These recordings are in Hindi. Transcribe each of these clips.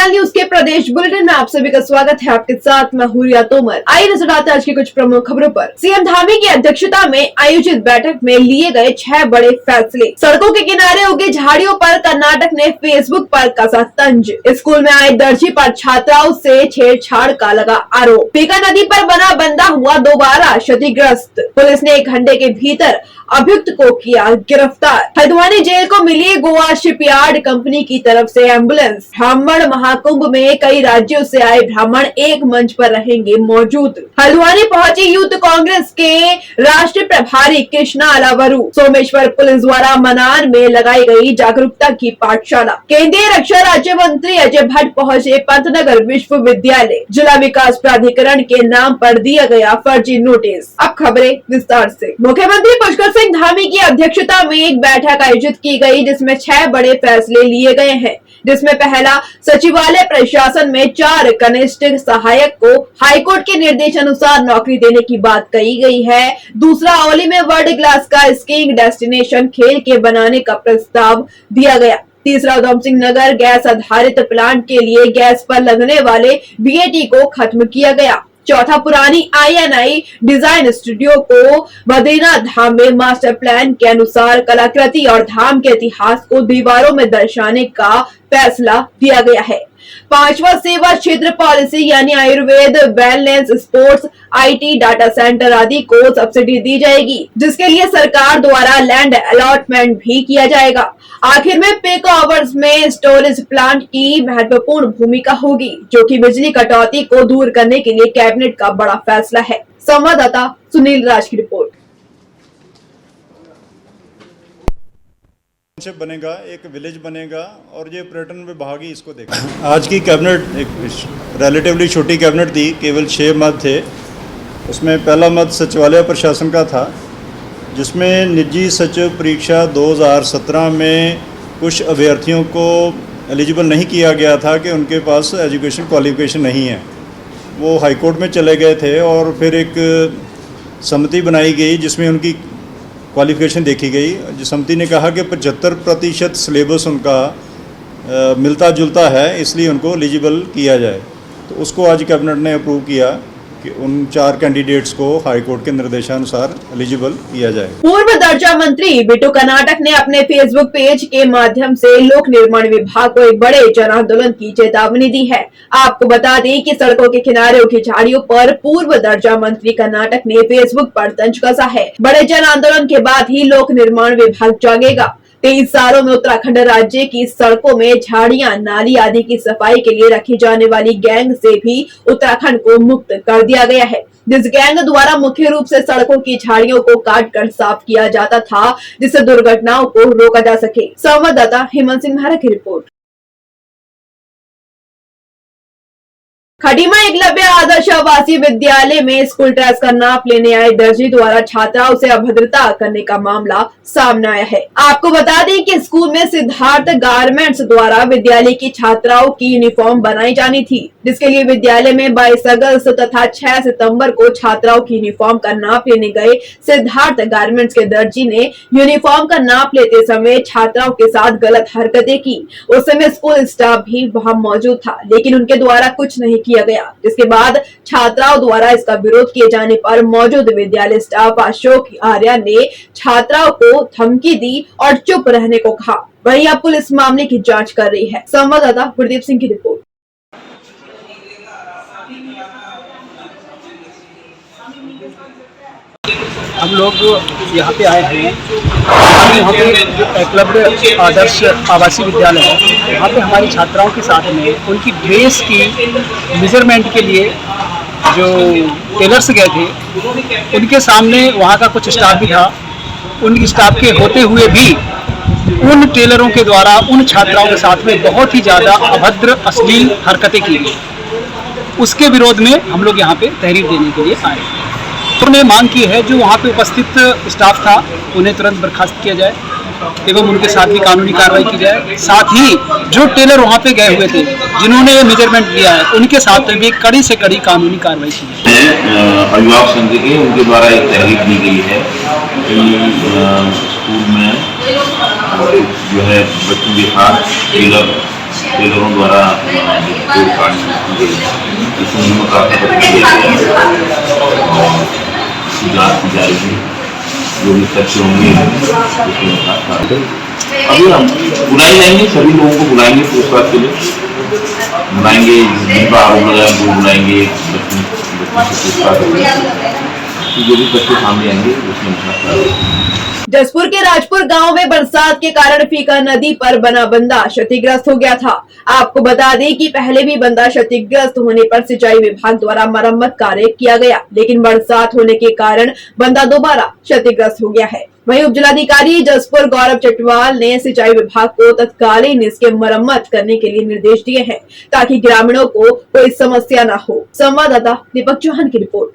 एल न्यूज के प्रदेश बुलेटिन में आप सभी का स्वागत है। आपके साथ मैं हूँ रिया तोमर। आइए नजर आते हैं आज की कुछ प्रमुख खबरों पर। सीएम धामी की अध्यक्षता में आयोजित बैठक में लिए गए 6 बड़े फैसले। सड़कों के किनारे उगी झाड़ियों पर कर्नाटक ने फेसबुक पर कसा तंज। स्कूल में आए दर्जी पर छात्राओं से छेड़छाड़ का लगा आरोप। पीका नदी पर बना बंदा हुआ दोबारा क्षतिग्रस्त। पुलिस ने 1 घंटे के भीतर अभियुक्त को किया गिरफ्तार। हल्द्वानी जेल को मिली गोवा शिपयार्ड कंपनी की तरफ से एम्बुलेंस। ब्राह्मण महाकुंभ में कई राज्यों से आए ब्राह्मण एक मंच पर रहेंगे मौजूद। हल्द्वानी पहुंची यूथ कांग्रेस के राष्ट्रीय प्रभारी कृष्णा अलावरू। सोमेश्वर पुलिस द्वारा मनार में लगाई गई जागरूकता की पाठशाला। केंद्रीय रक्षा राज्य मंत्री अजय भट्ट पहुंचे पंतनगर विश्वविद्यालय। जिला विकास प्राधिकरण के नाम पर दिया गया फर्जी नोटिस। अब खबरें विस्तार से। मुख्यमंत्री पुष्कर सिंह धामी की अध्यक्षता में एक बैठक आयोजित की गई, जिसमें 6 बड़े फैसले लिए गए हैं। जिसमें पहला, सचिवालय प्रशासन में 4 कनिष्ठ सहायक को हाईकोर्ट के निर्देशानुसार नौकरी देने की बात कही गई है। दूसरा, औली में वर्ल्ड क्लास का स्कीइंग डेस्टिनेशन खेल के बनाने का प्रस्ताव दिया गया। तीसरा, उधम सिंह नगर गैस आधारित प्लांट के लिए गैस पर लगने वाले VAT को खत्म किया गया। चौथा, पुरानी INI डिजाइन स्टूडियो को बद्रीनाथ धाम में मास्टर प्लान के अनुसार कलाकृति और धाम के इतिहास को दीवारों में दर्शाने का फैसला दिया गया है। 5वां, सेवा क्षेत्र पॉलिसी यानी Ayurveda, wellness, sports, IT, data centre आदि को सब्सिडी दी जाएगी, जिसके लिए सरकार द्वारा लैंड अलॉटमेंट भी किया जाएगा। आखिर में पीक आवर्स में स्टोरेज प्लांट की महत्वपूर्ण भूमिका होगी, जो कि बिजली कटौती को दूर करने के लिए कैबिनेट का बड़ा फैसला है। संवाददाता सुनील राज की रिपोर्ट। बनेगा, एक विलेज बनेगा और ये पर्यटन विभाग ही इसको देखेगा। आज की कैबिनेट एक रिलेटिवली छोटी कैबिनेट थी, केवल 6 मत थे। उसमें पहला मत सचिवालय प्रशासन का था, जिसमें निजी सचिव परीक्षा 2017 में कुछ अभ्यर्थियों को एलिजिबल नहीं किया गया था कि उनके पास एजुकेशन क्वालिफिकेशन नहीं है। वो हाई कोर्ट में चले गए थे और फिर एक समिति बनाई गई जिसमें उनकी क्वालिफिकेशन देखी गई। जिस समिति ने कहा कि 75% सिलेबस उनका मिलता जुलता है, इसलिए उनको एलिजिबल किया जाए। तो उसको आज कैबिनेट ने अप्रूव किया कि उन 4 कैंडिडेट्स को हाई कोर्ट के निर्देशानुसार एलिजिबल किया जाए। पूर्व दर्जा मंत्री बिट्टू कर्नाटक ने अपने फेसबुक पेज के माध्यम से लोक निर्माण विभाग को एक बड़े जन आंदोलन की चेतावनी दी है। आपको बता दें कि सड़कों के किनारे उगी झाड़ियों पर पूर्व दर्जा मंत्री कर्नाटक ने फेसबुक पर तंज कसा है। बड़े जन आंदोलन के बाद ही लोक निर्माण विभाग जागेगा। 23 सालों में उत्तराखंड राज्य की सड़कों में झाड़ियां, नाली आदि की सफाई के लिए रखी जाने वाली गैंग से भी उत्तराखंड को मुक्त कर दिया गया है, जिस गैंग द्वारा मुख्य रूप से सड़कों की झाड़ियों को काटकर साफ किया जाता था, जिससे दुर्घटनाओं को रोका जा सके। संवाददाता हेमंत सिंह महारा की रिपोर्ट। खटीमा एकलव्य आदर्श आवासीय विद्यालय में स्कूल ड्रेस का नाप लेने आए दर्जी द्वारा छात्राओं से अभद्रता करने का मामला सामने आया है। आपको बता दें कि स्कूल में सिद्धार्थ गारमेंट्स द्वारा विद्यालय की छात्राओं की यूनिफॉर्म बनाई जानी थी, जिसके लिए विद्यालय में 22 अगस्त तथा 6 सितंबर को छात्राओं की यूनिफॉर्म का नाप लेने गए सिद्धार्थ गारमेंट्स के दर्जी ने यूनिफॉर्म का नाप लेते समय छात्राओं के साथ गलत हरकतें की। उस समय स्कूल स्टाफ भी वहां मौजूद था, लेकिन उनके द्वारा कुछ नहीं किया गया, जिसके बाद छात्राओं द्वारा इसका विरोध किए जाने पर मौजूद विद्यालय स्टाफ अशोक आर्या ने छात्राओं को धमकी दी और चुप रहने को कहा। वहीं अब पुलिस मामले की जांच कर रही है। संवाददाता गुरदीप सिंह की रिपोर्ट। हम लोग यहाँ पे आए हैं। यहाँ पे जो एकलव्य आदर्श आवासीय विद्यालय है, वहाँ पे हमारी छात्राओं के साथ में उनकी ड्रेस की मेजरमेंट के लिए जो टेलर्स गए थे, उनके सामने वहाँ का कुछ स्टाफ भी था। उन स्टाफ के होते हुए भी उन टेलरों के द्वारा उन छात्राओं के साथ में बहुत ही ज़्यादा अभद्र अश्लील हरकतें की गई। उसके विरोध में हम लोग यहाँ पे तहरीर देने के लिए आए। उन्होंने मांग की है जो वहाँ पे उपस्थित स्टाफ था उन्हें तुरंत बर्खास्त किया जाए एवं उनके साथ भी कानूनी कार्रवाई की जाए। साथ ही जो टेलर वहाँ पे गए हुए थे, जिन्होंने ये मेजरमेंट लिया है, उनके साथ भी कड़ी से कड़ी कानूनी कार्रवाई की जाए। अभिभावक संघ के उनके द्वारा एक तहरीर दी गई है कि स्कूल में जो है बच्चों के साथ टेलर टेलरों द्वारा जो काट इस मुहिम का किया गया और जांच की जा रही है। जो भी तथ्य होंगे अभी हम बुलाए जाएंगे, सभी लोगों को बुलाएंगे पूछताछ के लिए, बुलाएंगे जिनका आरोप लगाया उनको बुलाएंगे, पूछताछ जो भी तथ्य सामने आएंगे उसमें। जसपुर के राजपुर गांव में बरसात के कारण फीका नदी पर बना बंदा क्षतिग्रस्त हो गया था। आपको बता दें कि पहले भी बंदा क्षतिग्रस्त होने पर सिंचाई विभाग द्वारा मरम्मत कार्य किया गया, लेकिन बरसात होने के कारण बंदा दोबारा क्षतिग्रस्त हो गया है। वहीं उप जिलाधिकारी जसपुर गौरव चटवाल ने सिंचाई विभाग को तत्कालीन इसके मरम्मत करने के लिए निर्देश दिए हैं ताकि ग्रामीणों को कोई समस्या न हो। संवाददाता दीपक चौहान की रिपोर्ट।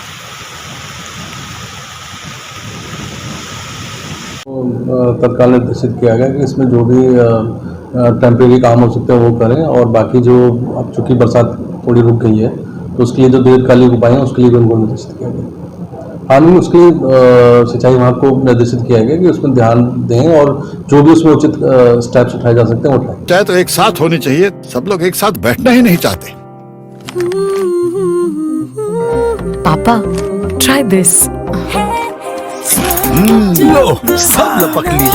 तत्काल निर्देशित किया गया कि इसमें जो भी टेम्परेरी काम हो सकते हैं वो करें, और बाकी जो अब चूँकि बरसात थोड़ी रुक गई है तो उसके लिए जो दीर्घकालिक उपाय हैं उसके लिए भी उनको निर्देशित किया गया। हाँ, उसके लिए सिंचाई विभाग को निर्देशित किया गया कि उसमें ध्यान दें और जो भी उसमें उचित स्टेप्स उठाए जा सकते हैं वो उठाएं। चाहे तो एक साथ होनी चाहिए, सब लोग एक साथ बैठना ही नहीं चाहते। पापा, try this. लो, सब लपक लिए।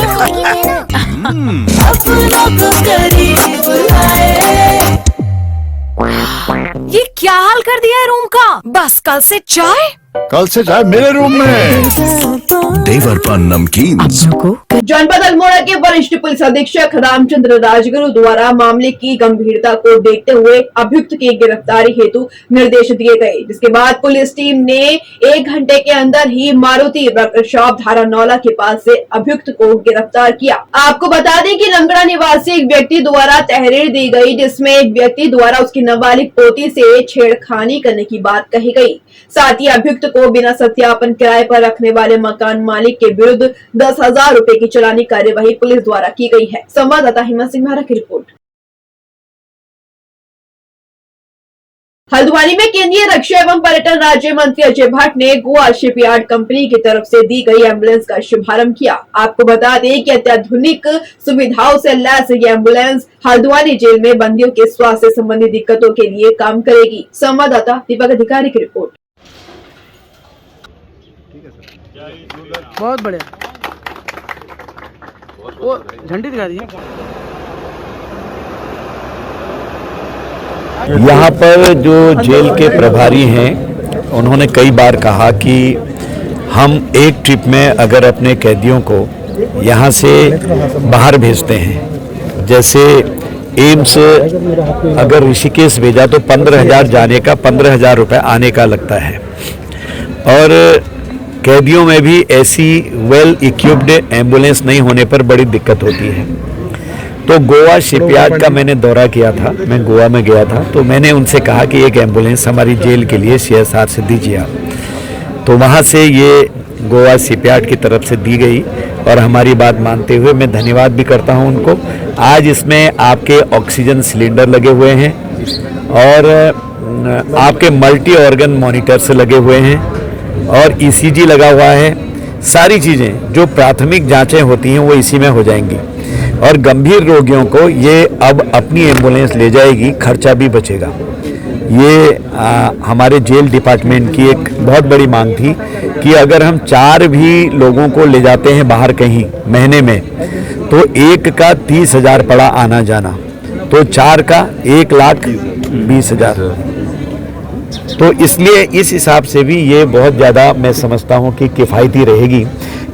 ये क्या हाल कर दिया है रूम का? बस कल से चाय? कल से चाय मेरे रूम में। देवर पान नमकीन। जनपद अल्मोड़ा के वरिष्ठ पुलिस अधीक्षक रामचंद्र राजगुरु द्वारा मामले की गंभीरता को देखते हुए अभियुक्त की गिरफ्तारी हेतु निर्देश दिए गए, जिसके बाद पुलिस टीम ने 1 घंटे के अंदर ही मारुति वर्कशॉप धारा नौला के पास से अभियुक्त को गिरफ्तार किया। आपको बता दें कि लंगड़ा निवासी एक व्यक्ति द्वारा तहरीर दी गई, जिसमें एक व्यक्ति द्वारा उसकी नाबालिग पोती से छेड़खानी करने की बात कही गई। साथ ही अभियुक्त को बिना सत्यापन किराए पर रखने वाले मकान मालिक के विरुद्ध 10,000 रुपए की चालानी कार्यवाही पुलिस द्वारा की गई है। संवाददाता हिम्मत सिंह महारा की रिपोर्ट। हल्द्वानी में केंद्रीय रक्षा एवं पर्यटन राज्य मंत्री अजय भट्ट ने गोवा शिपयार्ड कंपनी की तरफ से दी गई एम्बुलेंस का शुभारंभ किया। आपको बता दें कि अत्याधुनिक सुविधाओं से लैस ये एम्बुलेंस हल्द्वानी जेल में बंदियों के स्वास्थ्य संबंधी दिक्कतों के लिए काम करेगी। संवाददाता दीपक अधिकारी की रिपोर्ट। बहुत बढ़िया, वो झंडी दिखा दी। यहाँ पर जो जेल के प्रभारी हैं उन्होंने कई बार कहा कि हम एक ट्रिप में अगर अपने कैदियों को यहाँ से बाहर भेजते हैं, जैसे एम्स अगर ऋषिकेश भेजा तो 15,000 जाने का, 15,000 रुपये आने का लगता है, और कैदियों में भी ऐसी वेल इक्विप्ड एम्बुलेंस नहीं होने पर बड़ी दिक्कत होती है। तो गोवा शिपयार्ड का मैंने दौरा किया था, मैं गोवा में गया था, तो मैंने उनसे कहा कि एक एम्बुलेंस हमारी जेल के लिए CSR से दीजिए आप। तो वहाँ से ये गोवा शिपयार्ड की तरफ से दी गई और हमारी बात मानते हुए मैं धन्यवाद भी करता हूँ उनको। आज इसमें आपके ऑक्सीजन सिलेंडर लगे हुए हैं और आपके मल्टी ऑर्गन मॉनिटर्स लगे हुए हैं और ECG लगा हुआ है। सारी चीज़ें जो प्राथमिक जांचें होती हैं वो इसी में हो जाएंगी और गंभीर रोगियों को ये अब अपनी एम्बुलेंस ले जाएगी, खर्चा भी बचेगा। ये हमारे जेल डिपार्टमेंट की एक बहुत बड़ी मांग थी कि अगर हम 4 भी लोगों को ले जाते हैं बाहर कहीं महीने में तो एक का 30,000 पड़ा आना जाना, तो 4 का 1,20,000। तो इसलिए इस हिसाब से भी ये बहुत ज़्यादा मैं समझता हूँ कि किफ़ायती रहेगी।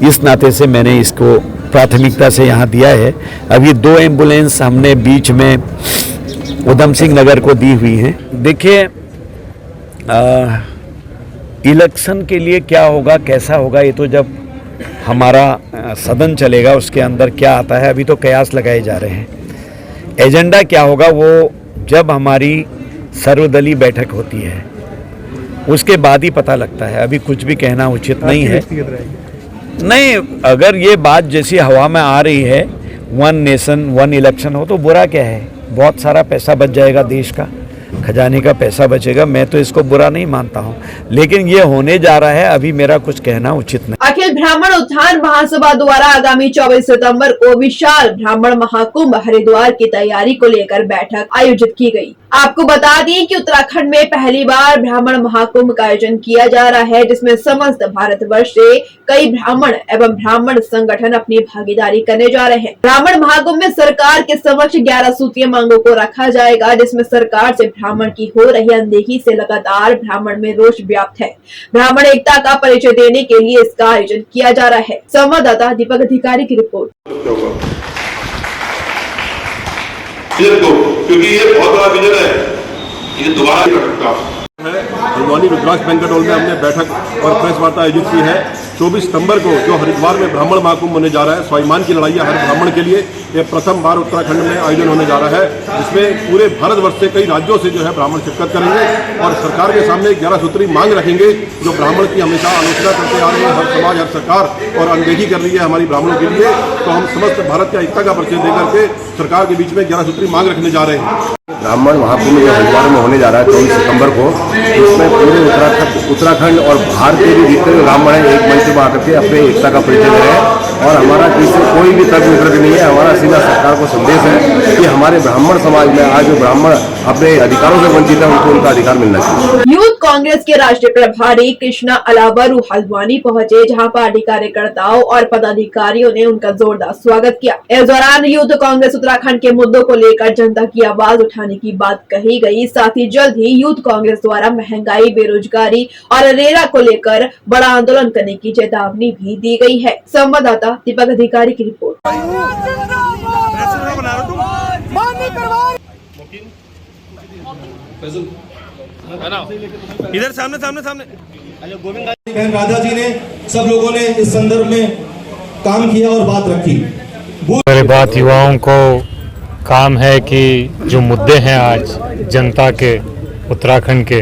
इस नाते से मैंने इसको प्राथमिकता से यहाँ दिया है। अभी 2 एम्बुलेंस हमने बीच में उधम सिंह नगर को दी हुई हैं। देखिए, इलेक्शन के लिए क्या होगा, कैसा होगा, ये तो जब हमारा सदन चलेगा उसके अंदर क्या आता है, अभी तो कयास लगाए जा रहे हैं। एजेंडा क्या होगा वो जब हमारी सर्वदलीय बैठक होती है उसके बाद ही पता लगता है। अभी कुछ भी कहना उचित नहीं है। नहीं, अगर ये बात जैसी हवा में आ रही है 1 नेशन 1 इलेक्शन हो तो बुरा क्या है, बहुत सारा पैसा बच जाएगा देश का। खजाने का पैसा बचेगा। मैं तो इसको बुरा नहीं मानता हूँ, लेकिन ये होने जा रहा है, अभी मेरा कुछ कहना उचित नहीं। अखिल ब्राह्मण उत्थान महासभा द्वारा आगामी 24 सितंबर को विशाल ब्राह्मण महाकुंभ हरिद्वार की तैयारी को लेकर बैठक आयोजित की गई। आपको बता दें कि उत्तराखंड में पहली बार ब्राह्मण महाकुंभ का आयोजन किया जा रहा है, जिसमें समस्त भारतवर्ष से कई ब्राह्मण एवं ब्राह्मण संगठन अपनी भागीदारी करने जा रहे हैं। ब्राह्मण महाकुंभ में सरकार के समक्ष 11 सूत्रीय मांगों को रखा जाएगा, जिसमें सरकार से ब्राह्मण की हो रही अनदेखी से लगातार ब्राह्मण में रोष व्याप्त है। ब्राह्मण एकता का परिचय देने के लिए इसका आयोजन किया जा रहा है। संवाददाता दीपक अधिकारी की रिपोर्ट। क्योंकि ये बहुत बड़ा विजन है, ये दोबारा कर सकता हल्द्वानी रुद्राक्ष बैंक्वेट हॉल में हमने बैठक और प्रेस वार्ता आयोजित की है। 24 सितंबर को जो हरिद्वार में ब्राह्मण महाकुंभ होने जा रहा है, स्वाभिमान की लड़ाई हर ब्राह्मण के लिए, ये प्रथम बार उत्तराखंड में आयोजन होने जा रहा है, जिसमें पूरे भारतवर्ष से कई राज्यों से जो है ब्राह्मण शिरकत करेंगे और सरकार के सामने 11 सूत्री मांग रखेंगे, जो ब्राह्मण की हमेशा आलोचना करते आ रही है हर समाज, हर सरकार, और अनदेखी कर रही है हमारी ब्राह्मणों के लिए। तो हम समस्त भारत की एकता का परिचय देकर के सरकार के बीच में 11 सूत्री मांग रखने जा रहे हैं। ब्राह्मण महाकुंभ जो हरिद्वार में होने जा रहा है 24 सितंबर को, इसमें पूरे उत्तराखंड और भारत के भी जितने भी ब्राह्मण हैं एक मंच में आकर के अपने एकता का परिचय दे रहे हैं। और हमारा किसी कोई भी तर्क वितर्क नहीं है, हमारा सीधा सरकार को संदेश है कि हमारे ब्राह्मण समाज में आज जो ब्राह्मण अपने अधिकारों से वंचित है, उनको उनका अधिकार मिलना चाहिए। यूथ कांग्रेस के राष्ट्रीय प्रभारी कृष्णा अलावरू हल्द्वानी पहुंचे, जहां पार्टी कार्यकर्ताओं और पदाधिकारियों ने उनका जोरदार स्वागत किया। इस दौरान यूथ कांग्रेस उत्तराखंड के मुद्दों को लेकर जनता की आवाज उठाने की बात कही गई। साथ ही जल्द ही यूथ कांग्रेस द्वारा महंगाई, बेरोजगारी और रेरा को लेकर बड़ा आंदोलन करने की चेतावनी भी दी गई है। संवाददाता दीपक अधिकारी की रिपोर्ट। इधर सामने सामने सामने बहन राधा जी ने, सब लोगों ने इस संदर्भ में काम किया और बात रखी। मेरी बात युवाओं को काम है कि जो मुद्दे हैं आज जनता के, उत्तराखंड के,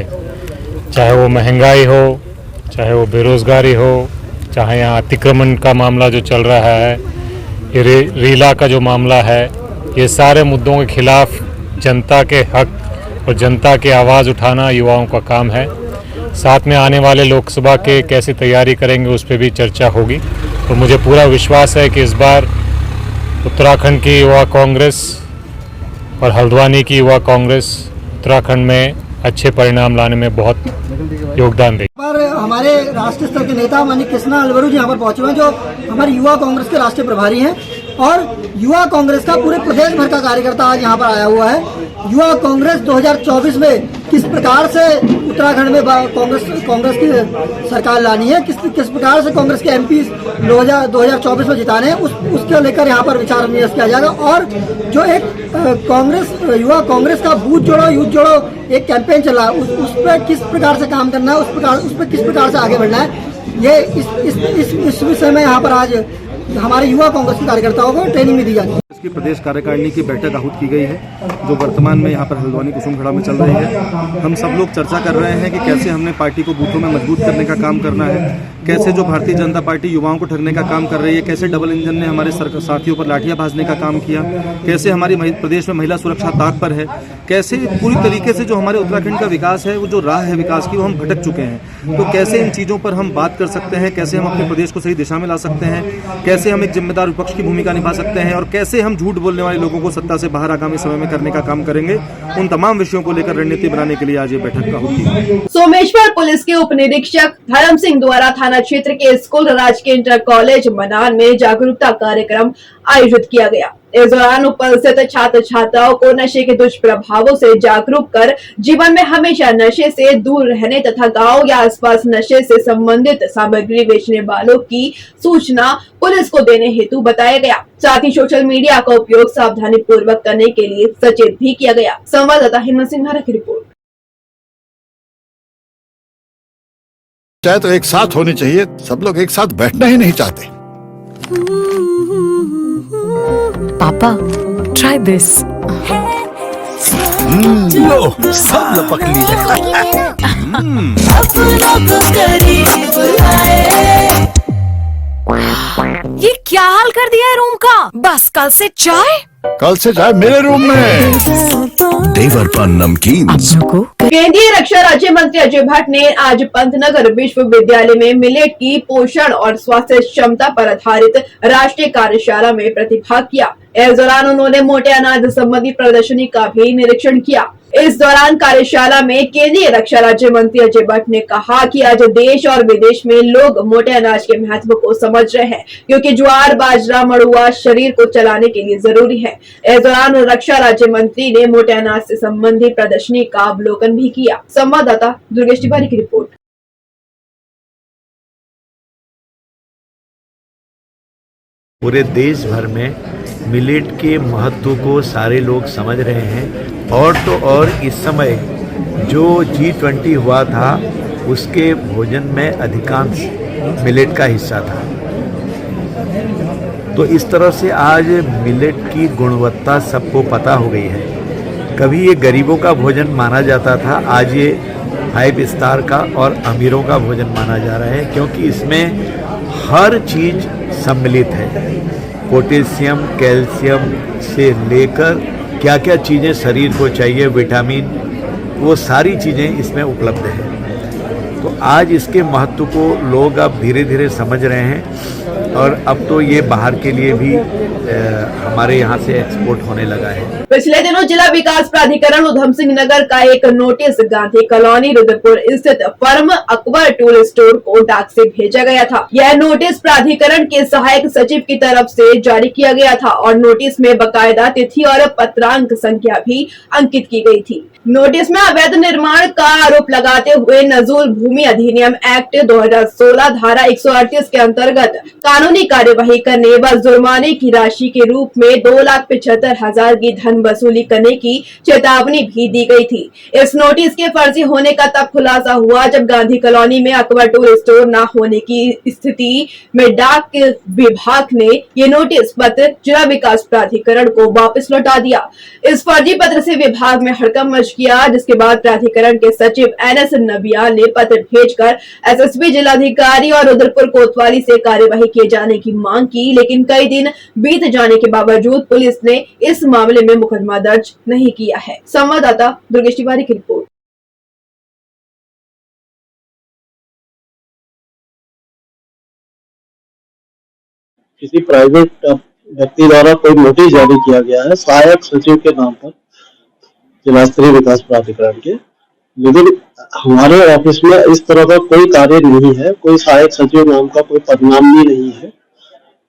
चाहे वो महंगाई हो, चाहे वो बेरोजगारी हो, चाहे यहाँ अतिक्रमण का मामला जो चल रहा है, ये रीला का जो मामला है, ये सारे मुद्दों के खिलाफ जनता के हक और जनता की आवाज़ उठाना युवाओं का काम है। साथ में आने वाले लोकसभा के कैसे तैयारी करेंगे उस पर भी चर्चा होगी। तो मुझे पूरा विश्वास है कि इस बार उत्तराखंड की युवा कांग्रेस और हल्द्वानी की युवा कांग्रेस उत्तराखंड में अच्छे परिणाम लाने में बहुत योगदान देगी। पर हमारे राष्ट्रीय स्तर के नेता माननीय कृष्णा अलावरू जी यहाँ पर पहुंचे हुए हैं, जो हमारे युवा कांग्रेस के राष्ट्रीय प्रभारी हैं, और युवा कांग्रेस का पूरे प्रदेश भर का कार्यकर्ता आज यहाँ पर आया हुआ है। युवा कांग्रेस 2024 में किस प्रकार से उत्तराखंड में कांग्रेस की सरकार लानी है, किस प्रकार से कांग्रेस के एमपी 2024 में जिताने हैं, उसके लेकर यहाँ पर विचार विमर्श किया जाएगा। और जो एक युवा कांग्रेस का बूथ जोड़ो यूथ जोड़ो एक कैंपेन चला, उस पर किस प्रकार से काम करना है, उस पर किस प्रकार से आगे बढ़ना है, ये इस विषय में यहाँ पर आज हमारे युवा कांग्रेस के कार्यकर्ताओं को ट्रेनिंग भी दी जाती है। इसकी प्रदेश कार्यकारिणी की बैठक आहूत की गई है, जो वर्तमान में यहाँ पर हल्द्वानी कुसुमखड़ा में चल रही है। हम सब लोग चर्चा कर रहे हैं कि कैसे हमने पार्टी को बूथों में मजबूत करने का काम करना है, कैसे जो भारतीय जनता पार्टी युवाओं को ठगने का काम कर रही है, कैसे डबल इंजन ने हमारे साथियों पर लाठियां भाजने का काम किया, कैसे हमारी प्रदेश में महिला सुरक्षा ताक पर है, कैसे पूरी तरीके से जो हमारे उत्तराखंड का विकास है, वो जो राह है विकास की, वो हम भटक चुके हैं। तो कैसे इन चीज़ों पर हम बात कर सकते हैं, कैसे हम अपने प्रदेश को सही दिशा में ला सकते हैं, कैसे हम एक जिम्मेदार विपक्ष की भूमिका निभा सकते हैं, और कैसे हम झूठ बोलने वाले लोगों को सत्ता से बाहर आगामी समय में करने का काम करेंगे। उन तमाम विषयों को लेकर रणनीति बनाने के लिए आज ये बैठक का होगी। सोमेश्वर पुलिस के उप निरीक्षक धर्म सिंह द्वारा थाना क्षेत्र के स्कूल राजकीय इंटर कॉलेज मनान में जागरूकता कार्यक्रम आयोजित किया गया। इस दौरान उपस्थित छात्र छात्राओं को नशे के दुष्प्रभावों से जागरूक कर जीवन में हमेशा नशे से दूर रहने तथा गांव या आसपास नशे से संबंधित सामग्री बेचने वालों की सूचना पुलिस को देने हेतु बताया गया। साथ ही सोशल मीडिया का उपयोग सावधानी पूर्वक करने के लिए सचेत भी किया गया। संवाददाता हिम्मत सिंह की रिपोर्ट। चाहे तो एक साथ होनी चाहिए, सब लोग एक साथ बैठना ही नहीं चाहते। पापा ट्राई दिस। लो सब लपक लिए। ये क्या हाल कर दिया है रूम का? बस कल से चाय मेरे रूम में। देवर पान नमकीन। केंद्रीय रक्षा राज्य मंत्री अजय भट्ट ने आज पंतनगर विश्वविद्यालय में मिलेट की पोषण और स्वास्थ्य क्षमता पर आधारित राष्ट्रीय कार्यशाला में प्रतिभाग किया। इस दौरान उन्होंने मोटे अनाज संबंधी प्रदर्शनी का भी निरीक्षण किया। इस दौरान कार्यशाला में केंद्रीय रक्षा राज्य मंत्री अजय भट्ट ने कहा कि आज देश और विदेश में लोग मोटे अनाज के महत्व को समझ रहे हैं, क्योंकि ज्वार, बाजरा, मड़ुआ शरीर को चलाने के लिए जरूरी है। इस दौरान रक्षा राज्य मंत्री ने मोटे अनाज से संबंधित प्रदर्शनी का अवलोकन भी किया। संवाददाता दुर्गेश तिवारी की रिपोर्ट। पूरे देश भर में मिलेट के महत्व को सारे लोग समझ रहे हैं, और तो और इस समय जो G20 हुआ था उसके भोजन में अधिकांश मिलेट का हिस्सा था। तो इस तरह से आज मिलेट की गुणवत्ता सबको पता हो गई है। कभी ये गरीबों का भोजन माना जाता था, आज ये 5 स्टार का और अमीरों का भोजन माना जा रहा है, क्योंकि इसमें हर चीज़ सम्मिलित है। पोटेशियम, कैल्शियम से लेकर क्या क्या चीज़ें शरीर को चाहिए, विटामिन, वो सारी चीज़ें इसमें उपलब्ध हैं। तो आज इसके महत्व को लोग अब धीरे धीरे समझ रहे हैं, और अब तो ये बाहर के लिए भी हमारे यहाँ से एक्सपोर्ट होने लगा है। पिछले दिनों जिला विकास प्राधिकरण उधम सिंह नगर का एक नोटिस गांधी कॉलोनी रुद्रपुर स्थित फर्म अकबर टूल स्टोर को डाक से भेजा गया था। यह नोटिस प्राधिकरण के सहायक सचिव की तरफ से जारी किया गया था, और नोटिस में बकायदा तिथि और पत्रांक संख्या भी अंकित की गई थी। नोटिस में अवैध निर्माण का आरोप लगाते हुए नजूल भूमि अधिनियम एक्ट 2016 धारा 138 के अंतर्गत कानूनी कार्यवाही करने व जुर्माने की राशि के रूप में 2,75,000 की धन वसूली करने की चेतावनी भी दी गई थी। इस नोटिस के फर्जी होने का तब खुलासा हुआ जब गांधी कॉलोनी में अकबर टूल स्टोर न होने की स्थिति में डाक विभाग ने ये नोटिस पत्र जिला विकास प्राधिकरण को वापस लौटा दिया। इस फर्जी पत्र से विभाग में हड़कंप मच गया, जिसके बाद प्राधिकरण के सचिव NS नबियाल ने पत्र भेजकर SSP जिलाधिकारी और रुद्रपुर कोतवाली से कार्यवाही किए जाने की मांग की, लेकिन कई दिन बीत जाने के बावजूद पुलिस ने इस मामले में मुकदमा दर्ज नहीं किया है। संवाददाता दुर्गेश तिवारी की रिपोर्ट। किसी प्राइवेट व्यक्ति द्वारा कोई नोटिस जारी किया गया है सहायक सचिव के नाम पर जिला स्तरीय विकास प्राधिकरण के, लेकिन हमारे ऑफिस में इस तरह का कोई कार्य नहीं है, कोई सहायक सचिव नाम का कोई पदनाम भी नहीं है।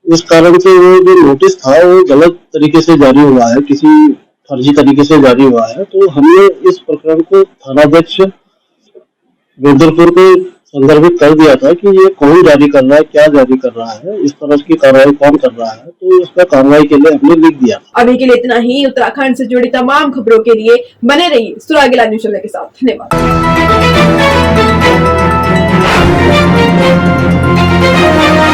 इस कारण से वो जो नोटिस था वो गलत तरीके से जारी हुआ है, किसी फर्जी तरीके से जारी हुआ है। तो हमने इस प्रकरण को थानाध्यक्ष रुद्रपुर को संदर्भित कर दिया था कि ये कौन जारी कर रहा है, क्या जारी कर रहा है, इस तरह की कार्रवाई कौन कर रहा है, तो इस पर कार्रवाई के लिए हमने लिख दिया। अभी के लिए इतना ही। उत्तराखंड से जुड़ी तमाम खबरों के लिए बने रहिए सुरागीला न्यूज़ चैनल के साथ। धन्यवाद।